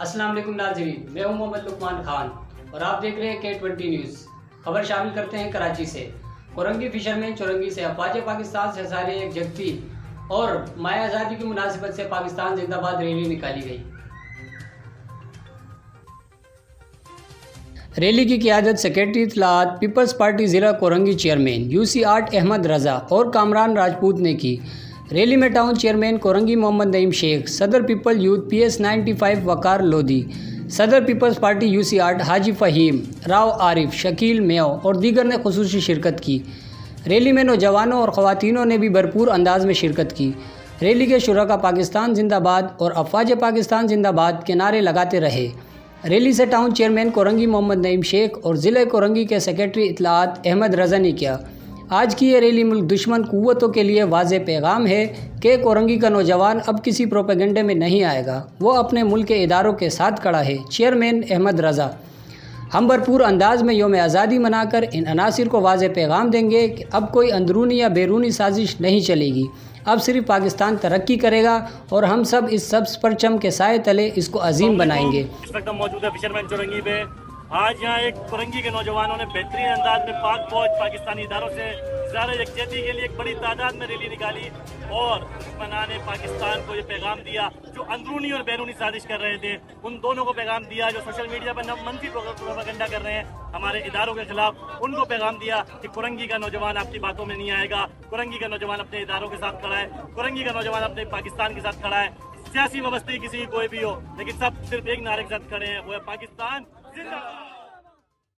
अस्सलाम वालेकुम नाज़रीन, मैं हूं मोहम्मद लुकमान खान और आप देख रहे हैं K20 न्यूज़। खबर शामिल करते हैं कराची से। कोरंगी फिशरमैन चौरंगी से अफवाज पाकिस्तान से सारे एक जगती और माह आज़ादी की मुनासिबत से पाकिस्तान जिंदाबाद रैली निकाली गई। रैली की क़ियादत सेक्रेटरी इत्तलाआत पीपल्स पार्टी ज़िला कोरंगी चेयरमैन UC 8 अहमद रज़ा और कामरान राजपूत ने की। रैली में टाउन चेयरमैन कोरंगी मोहम्मद नईम शेख, सदर पीपल यूथ PS 95 वकार लोधी, सदर पीपल्स पार्टी UC 8 हाजी फ़हीम, राव आरिफ, शकील मेव और दीगर ने खुसूसी शिरकत की। रैली में नौजवानों और ख़वातीनों ने भी भरपूर अंदाज में शिरकत की। रैली के शुरका पाकिस्तान जिंदाबाद और अफवाज पाकिस्तान जिंदाबाद के नारे लगाते रहे। रैली से टाउन चेयरमैन कोरंगी मोहम्मद नईम शेख और ज़िले कोरंगी के सेक्रेटरी इत्तलाआत अहमद रज़ा ने किया। आज की ये रैली मुल्क दुश्मन कुव्वतों के लिए वाज़े पैगाम है कि कोरंगी का नौजवान अब किसी प्रोपेगेंडे में नहीं आएगा, वो अपने मुल्क के इदारों के साथ खड़ा है। चेयरमैन अहमद रज़ा, हम भरपूर अंदाज में यौम आज़ादी मनाकर इन अनासिर को वाज़े पैगाम देंगे कि अब कोई अंदरूनी या बैरूनी साजिश नहीं चलेगी, अब सिर्फ पाकिस्तान तरक्की करेगा और हम सब इस सब्ज़ परचम के साए तले इसको अजीम बनाएंगे। इस वक्त हम मौजूद है फिशरमैन चौरंगी पे। आज यहाँ एक कोरंगी के नौजवानों ने बेहतरीन अंदाज में पाक फौज पाकिस्तानी इदारों से ज़ाहिर यकजहती के लिए एक बड़ी तादाद में रैली निकाली और दुश्मनान पाकिस्तान को ये पैगाम दिया जो अंदरूनी और बैरूनी साजिश कर रहे थे, उन दोनों को पैगाम दिया जो सोशल मीडिया पर मनफी प्रोपेगेंडा कर रहे हैं हमारे इदारों के खिलाफ, उनको पैगाम दिया कि कोरंगी का नौजवान आपकी बातों में नहीं आएगा, कोरंगी का नौजवान अपने इदारों के साथ खड़ा है, कोरंगी का नौजवान अपने पाकिस्तान के साथ खड़ा है। सियासी वबस्ती किसी की कोई भी हो, लेकिन सब सिर्फ एक नारे के साथ खड़े हैं, वो है पाकिस्तान जिंदाबाद।